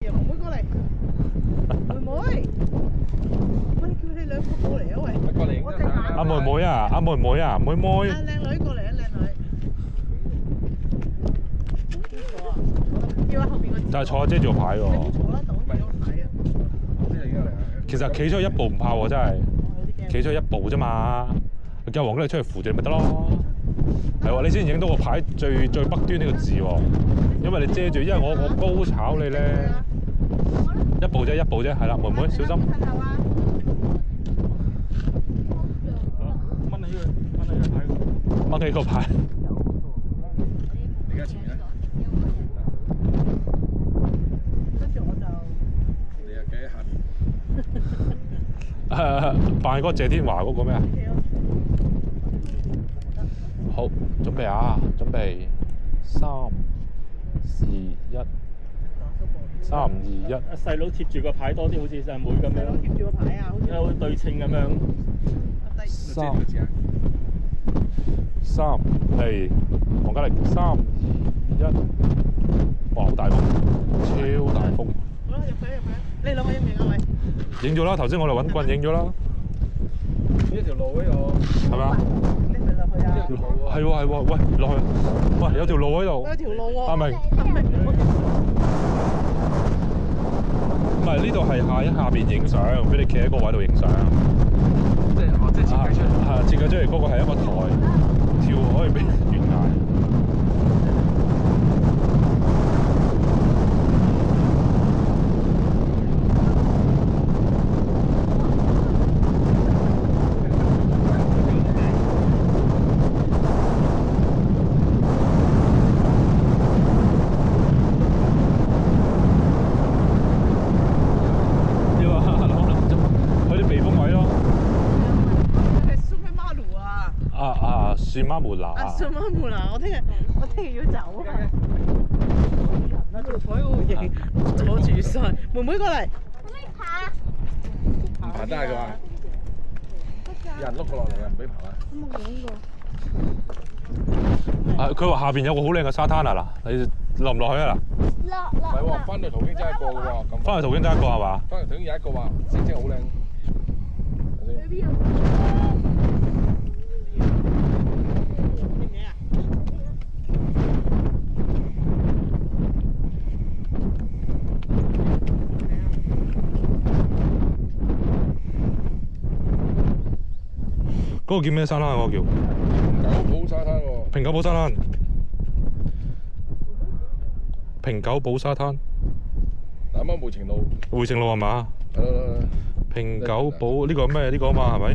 妹妹過嚟，妹妹，喂，叫你兩個過嚟啊喂！過嚟。我隻眼。阿妹妹啊，阿妹妹啊，妹妹。啊，靚女過嚟啊，靚女。叫下後邊個。但係坐遮住個牌喎。坐啦，擋住個牌啊！其實企出去一步唔怕喎，真係。企出去一步啫嘛，叫黃經理出去扶住你咪得咯。係喎，你先影到個牌最北端呢個字喎，因為你遮住，因為我高炒你咧。一步啫，一步啫，係啦，妹妹小心。掹起個牌。你而家前面咧？跟住我就。你又企喺下邊。扮嗰個謝天華嗰個咩啊？好，準備啊！準備3、2、1。3、2、1。細佬貼住個牌多啲，好似細妹咁樣。貼住個牌啊，好似。好似對稱咁樣。3，係黃嘉力，3、2、1。哇！好大風，超大風。好啦，入去。你兩個影唔影啊？喂。影咗啦，頭先我哋揾棍影咗啦。呢條路嗰度係咪啊？你咪落去啊！係喎，喂，落去。喂，有條路喺度。有條路喎。阿明。唔係，呢度係下邊影相，俾你企喺個位度影相。即係設計出嚟。係設計出嚟嗰個係一個台，跳可以俾懸崖。算媽門啦！算媽門啦！我聽日要走啊！人啊，仲坐喺度影，坐住晒。妹妹過嚟。可唔可以爬？唔爬得㗎嘛？有人碌過落嚟啊！唔俾爬啊！有冇影過？佢話下邊有個好靚嘅沙灘啊！嗱，你落唔落去啊？嗱，唔係喎，翻去途經真係一個㗎喎。翻去途經真係一個係嘛？翻去途經有一個話，成績好靚。嗰個叫咩沙灘啊？嗰個叫九堡沙灘喎。平九堡沙灘。平九堡沙灘。啱啱回程路。回程路係嘛？係咯。平九堡呢個咩？呢個啊嘛係咪？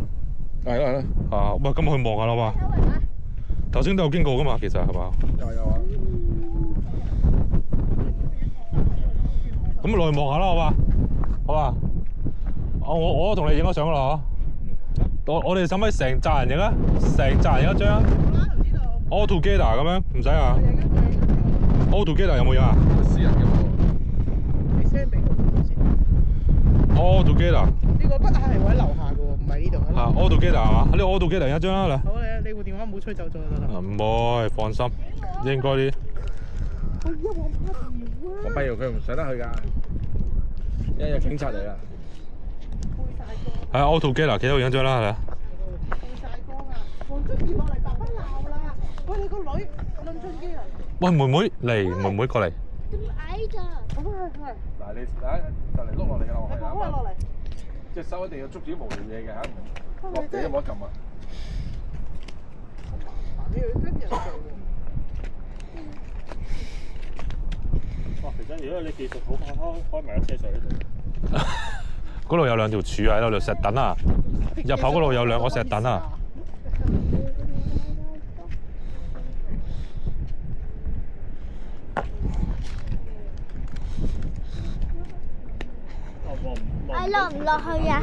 係啦。啊，喂，咁去望下啦嘛。頭先都有經過㗎嘛，其實係嘛？有啊。咁落去望下啦，好嘛？好嘛？我同你影咗相啦，嗬。我哋使唔使成扎人影啊？成扎人影一張啊 ？All together 咁樣，唔使啊 ？All together 有冇影啊？私人嘅喎。你 send 俾我先。All together。呢個骨係我喺樓下嘅喎，唔係呢度啊。啊 ，All together 係嘛？呢 All together 一張啦，嚟。好，你部電話唔好吹走咗就得啦。唔會，放心，應該啲。我跛佢唔上得去㗎，因為有警察嚟啦。係 All together 企喺度影張啦，係咪？背晒光啊！黃俊傑落嚟，爸爸鬧啦！喂，你個女論盡機啊！喂，妹妹嚟，妹妹過嚟。咁矮咋？係。嗱，你就嚟碌落嚟㗎啦，你放開落嚟。隻手一定要捉住啲無聊嘢嘅嚇，落地都冇得撳啊！你要跟人做喎。哇！其實如果你技術好，開埋個車水喺度。嗰度有兩條柱喺度，石凳啊！入口嗰度有兩個石凳啊！你落唔落去啊？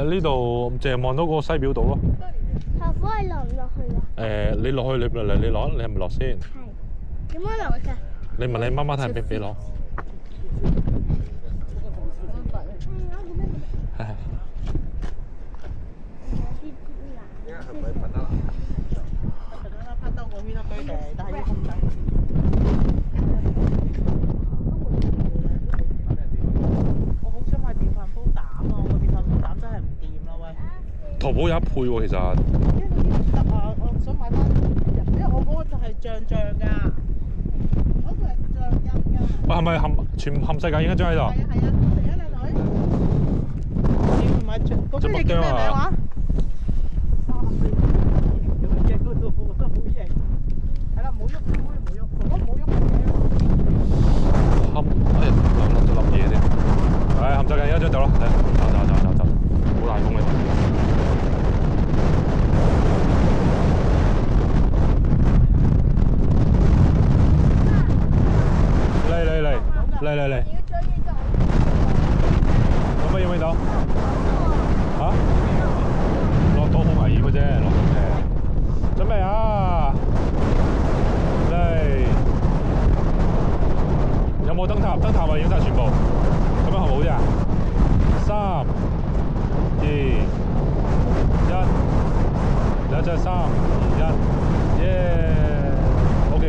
呢度淨係望到嗰個西表島咯。後夫係落唔落去啊？你落去，你攞，你係咪落先？係。點樣落㗎？你問你媽媽睇下俾唔俾攞？係咪噴得啦？噴兜個圈一堆嘅，但係要控制。寶有一配喎，其實。因為嗰啲唔得啊，我想買翻，因為我嗰個就係醬㗎，嗰個係醬陰㗎。喂，係咪全世界影一張喺度？係啊，嚟啊靚女！你唔係醬嗰張嘢叫咩名話？咁嘅嗰度好型。係啦，唔好喐，唔好喐，我唔好喐哎呀，諗到粒嘢添。冚世界影一張走啦，走，好大風呢度。嚟，有乜影唔影到？嚇？落島好危險嘅啫，落島嘅。準備啊！嚟。有冇燈塔？燈塔咪影晒全部。咁樣好唔好啫？3、2、1，有隻3、2、1，耶 ！OK。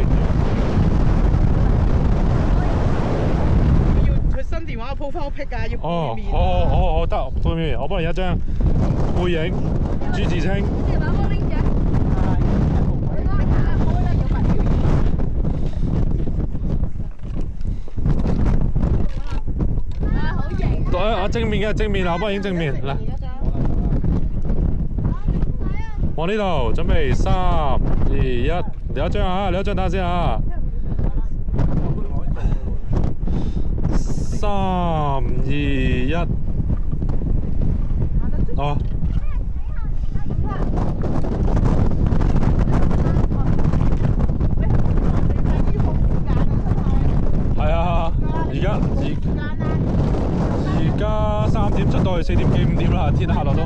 新電話 profile pic 啊，要背面。好，得背面，我幫你一張背影，朱自清。正面嘅正面，我幫你影正面嚟。往呢度，準備3、2、1，嚟一張啊！嚟一張等下先啊！ 3、2、1，哦。係啊，而家3點出到去4點幾5點啦，天黑啦都。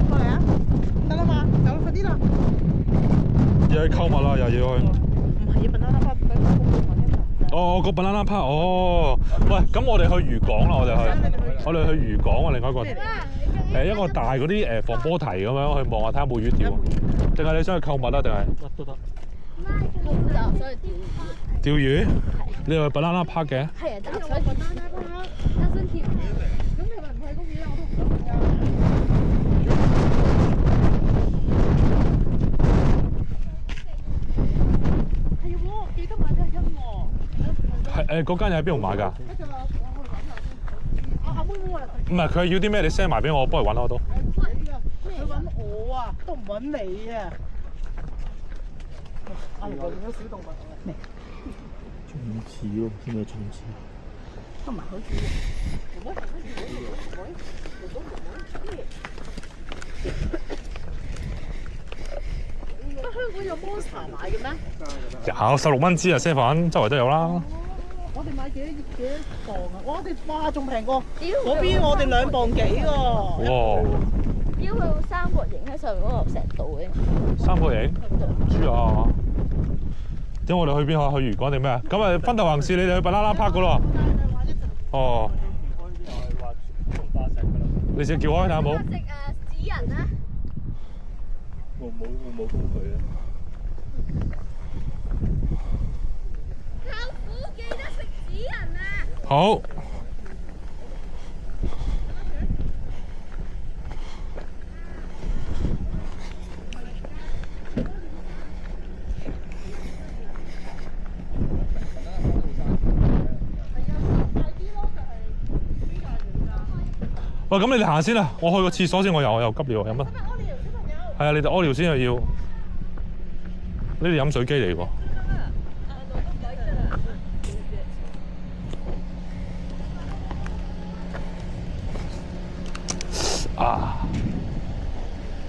過嚟啊！得啦嘛，走快啲啦！又去購物啦，又要去。唔係要banana park，哦，個 banana park，哦，喂，咁我哋去漁港啦，我哋去漁港啊，另外一個一個大嗰啲防波堤咁樣去望下睇下有冇魚釣，定係你想去購物啊？定係乜都得。釣魚？你去 banana park 嘅？係啊，但係 banana park 加新貼。咁你咪唔去公園啦？我都唔想去㗎。係喎，記得買隻音樂。係嗰間嘢喺邊度買㗎？阿妹妹啊！唔係佢要啲咩？你 send 埋俾我，我幫佢揾我都。佢揾我啊，都唔揾你啊！啊，原來變咗小動物嚟。蟲子喎，先係蟲子。都唔係好似。香港有 Monster 買嘅咩？有16蚊支啊，7粉周圍都有啦。我哋買幾磅啊？哇！仲平過嗰邊，我哋2磅幾喎。哇！要佢三角形喺上面嗰個石度嘅。三角形？豬啊！點我哋去邊啊？去漁港定咩啊？咁啊分頭行事，你哋去banana park 噶咯。哦。你先叫開睇下冇？食紙人啊！我冇工具啊！舅父記得食紙人啊！好。喂，咁你哋行先啦，我去個廁所先，我又急尿，飲乜？係啊，你哋屙尿先又要。呢啲飲水機嚟喎。啊！